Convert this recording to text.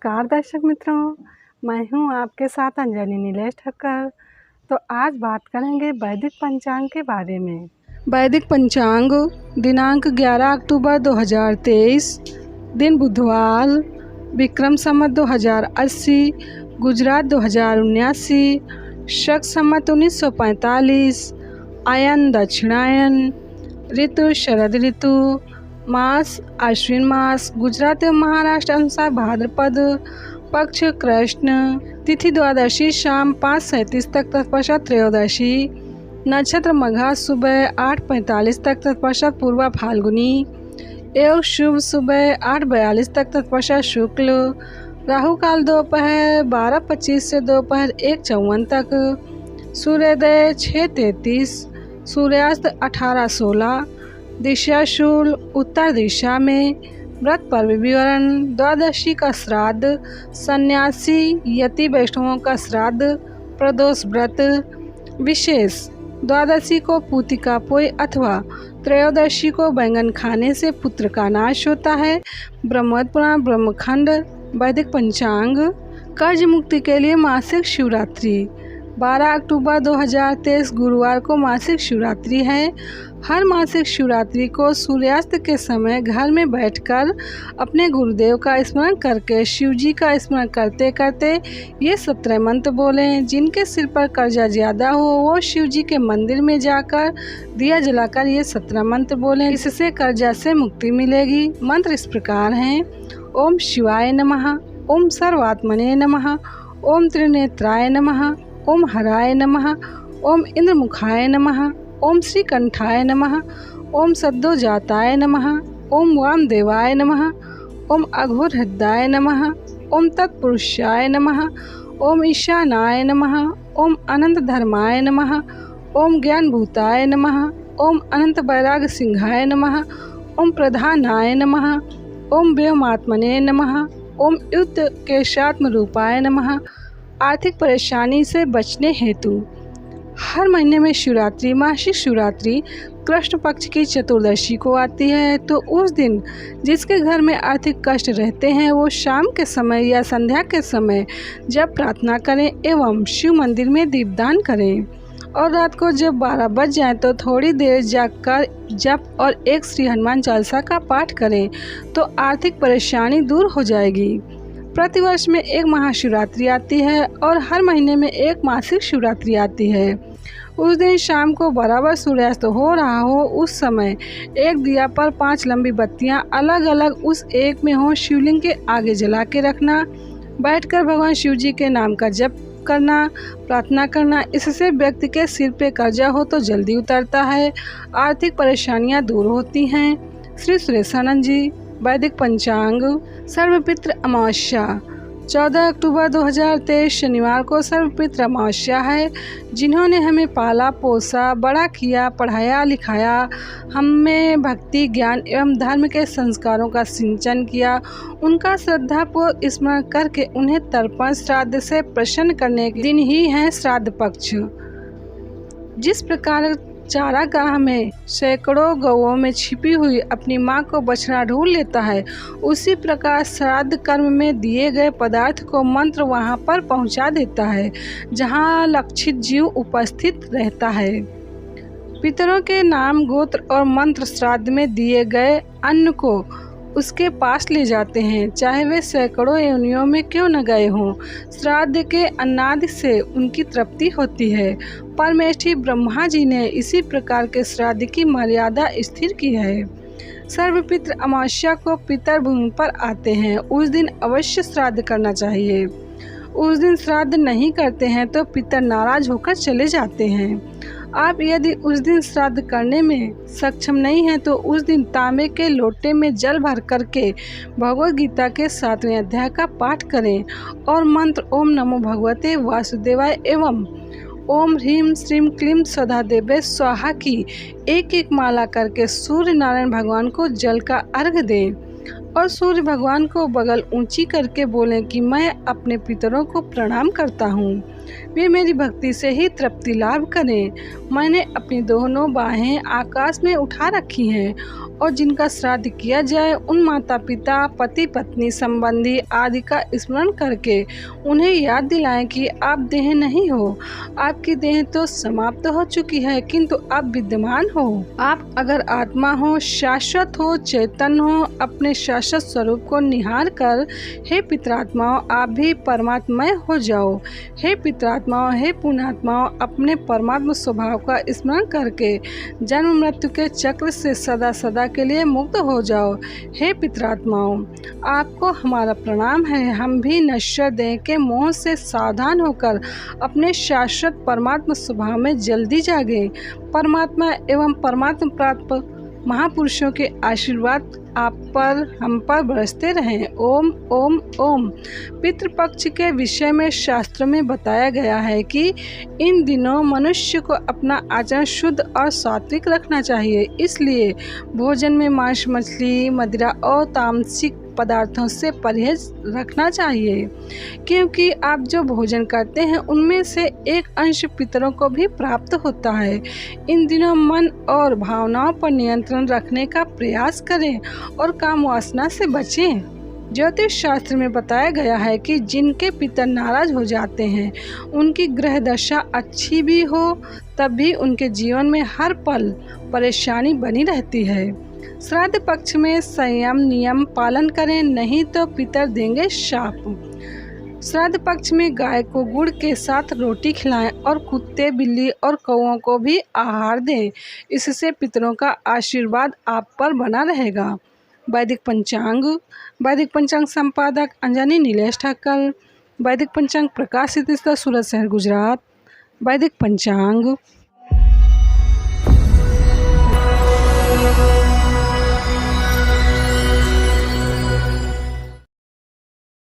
नमस्कार दर्शक मित्रों, मैं हूं आपके साथ अंजलि नीलेश ठक्कर। तो आज बात करेंगे वैदिक पंचांग के बारे में। वैदिक पंचांग दिनांक 11 अक्टूबर 2023, दिन बुधवार, विक्रम संवत 2080, गुजरात 2079, शक संवत 1945, आयन दक्षिणायन, ऋतु शरद ऋतु, मास आश्विन मास, गुजरात एवं महाराष्ट्र अनुसार भाद्रपद, पक्ष कृष्ण, तिथि द्वादशी शाम 5:37 तक तत्पश्चात त्रयोदशी, नक्षत्र मघा सुबह 8:45 तक तत्पश्चात पूर्वा फाल्गुनी एवं शुभ सुबह 8:42 तक तत्पश्चात शुक्ल, राहु काल दोपहर 12:25 से दोपहर 1:54 तक, सूर्योदय 6:33, सूर्यास्त 18:16, दिशा शूल उत्तर दिशा में, व्रत पर्व विवरण। द्वादशी का श्राद्ध, सन्यासी यति वैष्णवों का श्राद्ध, प्रदोष व्रत। विशेष, द्वादशी को पूतिका पोई अथवा त्रयोदशी को बैंगन खाने से पुत्र का नाश होता है। ब्रह्मोत्तर पुराण ब्रह्मखंड। वैदिक पंचांग। कर्ज मुक्ति के लिए मासिक शिवरात्रि 12 अक्टूबर 2023 गुरुवार को मासिक शिवरात्रि है। हर मासिक शिवरात्रि को सूर्यास्त के समय घर में बैठकर अपने गुरुदेव का स्मरण करके शिव जी का स्मरण करते करते ये 17 मंत्र बोलें। जिनके सिर पर कर्जा ज़्यादा हो वो शिव जी के मंदिर में जाकर दिया जलाकर ये 17 मंत्र बोलें। इससे कर्जा से मुक्ति मिलेगी। मंत्र इस प्रकार हैं: ओम शिवाय नमः, ओम सर्वात्मने नमः, ओम त्रिनेत्राय नमः, ओम हराय नमः, ओम इंद्रमुखाय नमः, ओम श्रीकंठाय नमः, ओम सद्योजाताय नमः, ओम वामदेवाय नमः, ओम अघोरहृदाय नमः, ओम तत्पुरुषाय नमः, ओम ईशानाय नमः, ओम अनंत धर्माय नमः, ओम ज्ञानभूताय नमः, ओम अनंत वैराग सिंहाय नमः, ओम प्रधानाय नमः, ओम व्योमात्मने नमः, ओम युद्ध केशात्म रूपाय नमः। आर्थिक परेशानी से बचने हेतु हर महीने में शिवरात्रि, मासिक शिवरात्रि कृष्ण पक्ष की चतुर्दशी को आती है। तो उस दिन जिसके घर में आर्थिक कष्ट रहते हैं वो शाम के समय या संध्या के समय जब प्रार्थना करें एवं शिव मंदिर में दीपदान करें। और रात को जब 12 बज जाए तो थोड़ी देर जागकर जप और एक श्री हनुमान चालीसा का पाठ करें तो आर्थिक परेशानी दूर हो जाएगी। प्रतिवर्ष में एक महाशिवरात्रि आती है और हर महीने में एक मासिक शिवरात्रि आती है। उस दिन शाम को बराबर सूर्यास्त हो रहा हो उस समय एक दिया पर 5 लंबी बत्तियां अलग अलग उस एक में हो शिवलिंग के आगे जला के रखना। बैठकर भगवान शिव जी के नाम का जप करना, प्रार्थना करना। इससे व्यक्ति के सिर पे कर्जा हो तो जल्दी उतरता है, आर्थिक परेशानियां दूर होती हैं। श्री सुरेशानंद जी। वैदिक पंचांग। सर्वपितृ अमावस्या 14 अक्टूबर 2023 शनिवार को सर्वपितृ अमावस्या है। जिन्होंने हमें पाला पोसा, बड़ा किया, पढ़ाया लिखाया, हमें भक्ति ज्ञान एवं धर्म के संस्कारों का सिंचन किया, उनका श्रद्धापूर्वक स्मरण करके उन्हें तर्पण श्राद्ध से प्रसन्न करने के दिन ही है श्राद्ध पक्ष। जिस प्रकार चारागाह में सैकड़ों गौओं में छिपी हुई अपनी मां को बछड़ा ढूंढ लेता है, उसी प्रकार श्राद्ध कर्म में दिए गए पदार्थ को मंत्र वहां पर पहुंचा देता है जहां लक्षित जीव उपस्थित रहता है। पितरों के नाम, गोत्र और मंत्र श्राद्ध में दिए गए अन्न को उसके पास ले जाते हैं, चाहे वे सैकड़ों योनियों में क्यों न गए हों। श्राद्ध के अन्नादि से उनकी तृप्ति होती है। परमेष्ठी ब्रह्मा जी ने इसी प्रकार के श्राद्ध की मर्यादा स्थिर की है। सर्वपितृ अमावस्या को पितर भूमि पर आते हैं, उस दिन अवश्य श्राद्ध करना चाहिए। उस दिन श्राद्ध नहीं करते हैं तो पितर नाराज होकर चले जाते हैं। आप यदि उस दिन श्राद्ध करने में सक्षम नहीं हैं तो उस दिन तांबे के लोटे में जल भर करके भगवद गीता के 7वें अध्याय का पाठ करें और मंत्र ओम नमो भगवते वासुदेवाय एवं ओम ह्रीम श्रीम क्लीम सदा देवे स्वाहा की एक माला करके सूर्य नारायण भगवान को जल का अर्घ दें और सूर्य भगवान को बगल ऊंची करके बोलें कि मैं अपने पितरों को प्रणाम करता हूँ, वे मेरी भक्ति से ही तृप्ति लाभ करें। मैंने अपनी दोनों बाहें आकाश में उठा रखी हैं और जिनका श्राद्ध किया जाए उन माता पिता, पति पत्नी, संबंधी आदि का स्मरण करके उन्हें याद दिलाएं कि आप देह नहीं हो। आपकी देह तो समाप्त हो चुकी है, किंतु आप विद्यमान हो। आप अगर आत्मा हो, शाश्वत हो, चैतन्य हो, अपने शाश्वत स्वरूप को निहार कर हे पितरात्माओं आप भी परमात्मय हो जाओ। हे पितरात्माओं, हे पुण्यात्माओं, अपने परमात्मा स्वभाव का स्मरण करके जन्म मृत्यु के चक्र से सदा सदा के लिए मुक्त हो जाओ। हे पितरात्माओं, आपको हमारा प्रणाम है। हम भी नश्वर देह के मोह से सावधान होकर अपने शाश्वत परमात्मा स्वभाव में जल्दी जागे। परमात्मा एवं परमात्मा प्राप्त महापुरुषों के आशीर्वाद आप पर, हम पर बरसते रहें। ओम ओम ओम। पितृपक्ष के विषय में शास्त्र में बताया गया है कि इन दिनों मनुष्य को अपना आचरण शुद्ध और सात्विक रखना चाहिए। इसलिए भोजन में मांस, मछली, मदिरा और तामसिक पदार्थों से परहेज रखना चाहिए, क्योंकि आप जो भोजन करते हैं उनमें से एक अंश पितरों को भी प्राप्त होता है। इन दिनों मन और भावनाओं पर नियंत्रण रखने का प्रयास करें और काम वासना से बचें। ज्योतिष शास्त्र में बताया गया है कि जिनके पितर नाराज हो जाते हैं, उनकी ग्रह दशा अच्छी भी हो तब भी उनके जीवन में हर पल परेशानी बनी रहती है। श्राद्ध पक्ष में संयम नियम पालन करें, नहीं तो पितर देंगे शाप। श्राद्ध पक्ष में गाय को गुड़ के साथ रोटी खिलाएं और कुत्ते, बिल्ली और कौओं को भी आहार दें। इससे पितरों का आशीर्वाद आप पर बना रहेगा। वैदिक पंचांग संपादक अंजनी नीलेश ठक्कर। वैदिक पंचांग प्रकाशित सूरत शहर, गुजरात। वैदिक पंचांग।